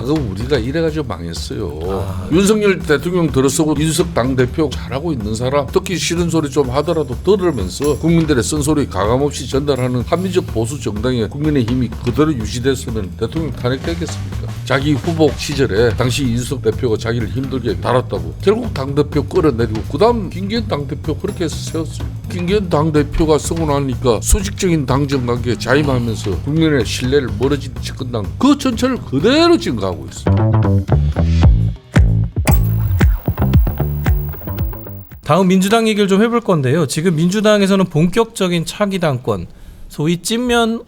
과거 우리가 이래가지고 망했어요. 윤석열 대통령 들어서고 이준석 당대표 잘하고 있는 사람 듣기 싫은 소리 좀 하더라도 들으면서 국민들의 쓴소리 가감없이 전달하는 합리적 보수 정당의 국민의힘이 그대로 유지됐으면 대통령 탄핵되겠습니까? 자기 후보 시절에 당시 이준석 대표가 자기를 힘들게 달았다고 결국 당대표 끌어내리고 그 다음 김기현 당대표 그렇게 해서 세웠어요. 김기현 당대표가 서고 나니까 수직적인 당정관계에 자임하면서 국민의 신뢰를 멀어진 집권당 그 전철을 그대로 지금 가고 있어요. 다음 민주당 얘기를 좀 해볼 건데요. 지금 민주당에서는 본격적인 차기 당권, 소위 찐명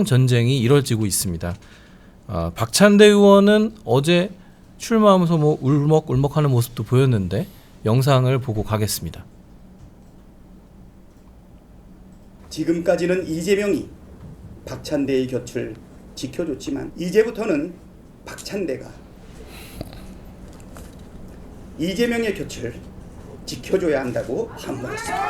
전쟁이 이뤄지고 있습니다. 박찬대 의원은 어제 출마하면서 뭐 울먹울먹하는 모습도 보였는데 영상을 보고 가겠습니다. 지금까지는 이재명이 박찬대의 곁을 지켜줬지만 이제부터는 박찬대가 이재명의 곁을 지켜줘야 한다고 함구했습니다.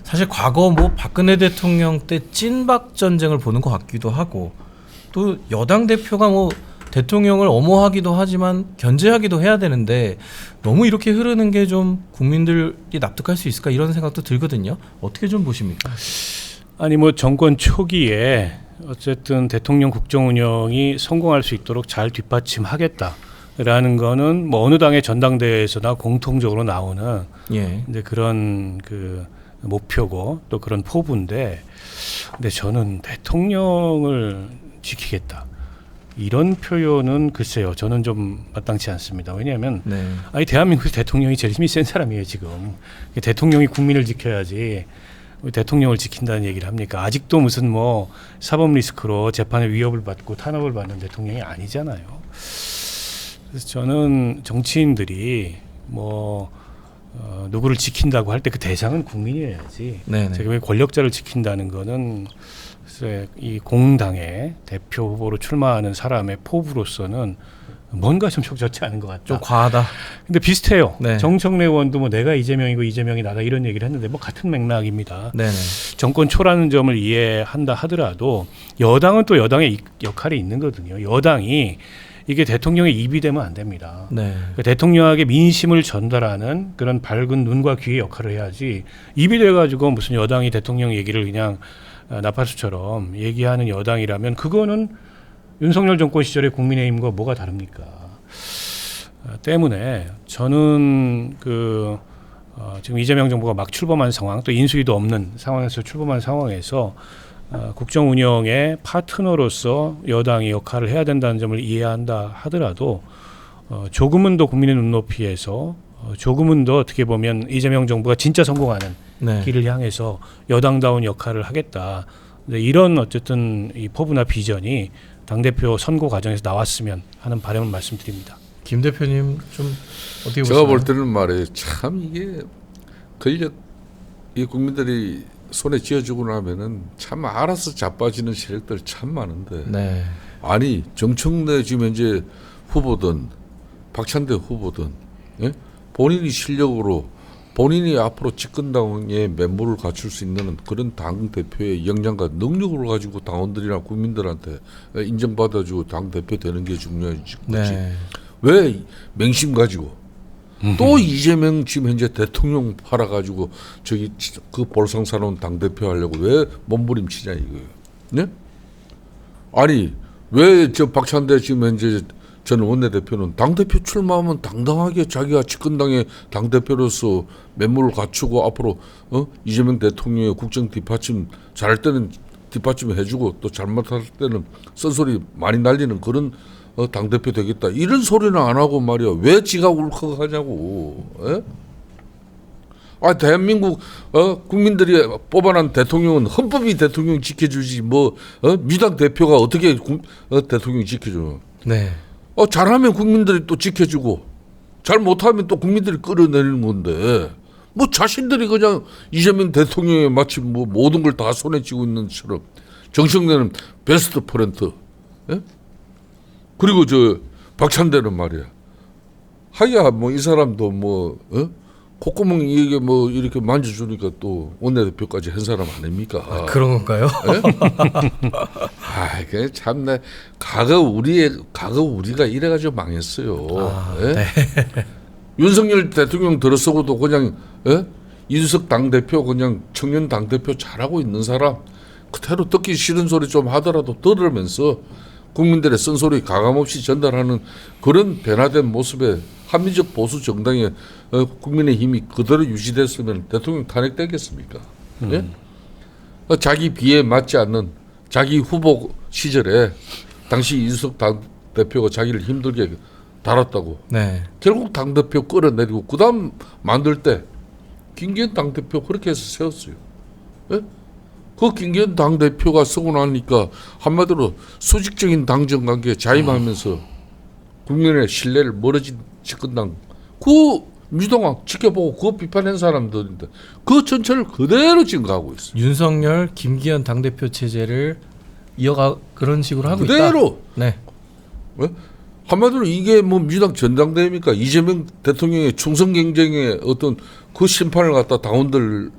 사실 과거 뭐 박근혜 대통령 때 찐박 전쟁을 보는 것 같기도 하고 또 여당 대표가 뭐 대통령을 엄호하기도 하지만 견제하기도 해야 되는데 너무 이렇게 흐르는 게 좀 국민들이 납득할 수 있을까 이런 생각도 들거든요. 어떻게 좀 보십니까? 아니 뭐 정권 초기에 어쨌든 대통령 국정 운영이 성공할 수 있도록 잘 뒷받침하겠다라는 거는 뭐 어느 당의 전당대회에서나 공통적으로 나오는 이제 그런 그 목표고 또 그런 포부인데, 근데 저는 대통령을 지키겠다 이런 표현은 글쎄요, 저는 좀 마땅치 않습니다. 왜냐하면 아니 대한민국 대통령이 제일 힘이 센 사람이에요 지금. 대통령이 국민을 지켜야지 대통령을 지킨다는 얘기를 합니까? 아직도 무슨 뭐 사법 리스크로 재판의 위협을 받고 탄압을 받는 대통령이 아니잖아요. 그래서 저는 정치인들이 뭐 누구를 지킨다고 할 때 그 대상은 국민이어야지. 제가 왜 권력자를 지킨다는 거는 이 공당의 대표 후보로 출마하는 사람의 포부로서는 뭔가 좀 적절치 않은 것 같다. 좀 과하다. 근데 비슷해요. 정청래 의원도 뭐 내가 이재명이고 이재명이 나다 이런 얘기를 했는데 뭐 같은 맥락입니다. 정권 초라는 점을 이해한다 하더라도 여당은 또 여당의 역할이 있는 거거든요. 여당이 이게 대통령의 입이 되면 안 됩니다. 그러니까 대통령에게 민심을 전달하는 그런 밝은 눈과 귀의 역할을 해야지, 입이 돼가지고 무슨 여당이 대통령 얘기를 그냥 나팔수처럼 얘기하는 여당이라면 그거는 윤석열 정권 시절의 국민의힘과 뭐가 다릅니까? 때문에 저는 지금 이재명 정부가 막 출범한 상황, 또 인수위도 없는 상황에서 출범한 상황에서 국정 운영의 파트너로서 여당이 역할을 해야 된다는 점을 이해한다 하더라도 조금은 더 국민의 눈높이에서 조금은 더 어떻게 보면 이재명 정부가 진짜 성공하는 길을 향해서 여당다운 역할을 하겠다. 이런 어쨌든 이 포부나 비전이 당대표 선거 과정에서 나왔으면 하는 바람을 말씀드립니다. 김 대표님 좀 어떻게 보시나요? 제가 볼 때는 말이에요. 참 이게 권력 이 국민들이 손에 쥐어주고 나면은 참 알아서 자빠지는 세력들 참 많은데 아니 정청래 지금 현재 후보든 박찬대 후보든 본인이 실력으로 본인이 앞으로 집권당의 면모를 갖출 수 있는 그런 당대표의 역량과 능력을 가지고 당원들이나 국민들한테 인정받아주고 당대표 되는 게 중요하지. 왜 맹심 가지고 또 이재명 지금 현재 대통령 팔아가지고 저기 그 볼상사놓은 당대표 하려고 왜 몸부림치냐 이거예요. 네? 아니 왜 저 박찬대 지금 현재 전 원내대표는 당대표 출마하면 당당하게 자기가 집권당의 당대표로서 면모를 갖추고 앞으로 이재명 대통령의 국정 뒷받침 잘할 때는 뒷받침 해주고 또 잘못할 때는 쓴소리 많이 날리는 그런 당대표 되겠다 이런 소리는 안 하고 말이야. 왜 지가 울컥하냐고. 대한민국 국민들이 뽑아낸 대통령은 헌법이 대통령 지켜주지 뭐 미당 대표가 어떻게 대통령 지켜줘. 잘하면 국민들이 또 지켜주고 잘 못하면 또 국민들이 끌어내리는 건데 뭐 자신들이 그냥 이재명 대통령에 마치 뭐 모든 걸 다 손에 쥐고 있는 것처럼 정청래는 베스트 프렌트. 그리고 저 박찬대는 말이야. 하야 뭐 이 사람도 뭐 콧구멍 이게 뭐 이렇게 만져주니까 또 원내대표까지 한 사람 아닙니까? 그런 건가요? 아, 그 참나 과거 우리가 이래가지고 망했어요. 예? 네. 윤석열 대통령 들어서고도 그냥 이준석 당대표 그냥 청년 당대표 잘하고 있는 사람 그대로 듣기 싫은 소리 좀 하더라도 들으면서 국민들의 쓴소리 가감없이 전달하는 그런 변화된 모습에 합리적 보수 정당의 국민의 힘이 그대로 유지됐으면 대통령 탄핵되겠습니까? 예? 자기 비에 맞지 않는 자기 후보 시절에 당시 이준석 당대표가 자기를 힘들게 달았다고 네. 결국 당대표 끌어내리고 그 다음 만들 때 김기현 당대표 그렇게 해서 세웠어요. 예? 그 김기현 당대표가 서고 나니까 한마디로 수직적인 당정관계에 자임하면서 국민의 신뢰를 멀어진 집권당 그 민주당은 지켜보고 그거 비판한 사람들인데 그 전체를 그대로 증가하고 있어요. 윤석열, 김기현 당대표 체제를 이어가 그런 식으로 하고 그대로. 있다. 네. 예? 한마디로 이게 뭐 민주당 전당대회입니까? 이재명 대통령의 총선 경쟁의 어떤 그 심판을 갖다 당원들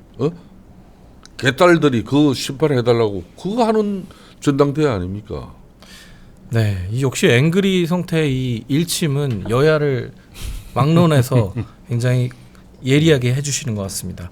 개딸들이 그 심판을 해달라고 그거 하는 전당대회 아닙니까? 네, 이 역시 앵그리 성태의 이 일침은 여야를 막론해서 굉장히 예리하게 해주시는 것 같습니다.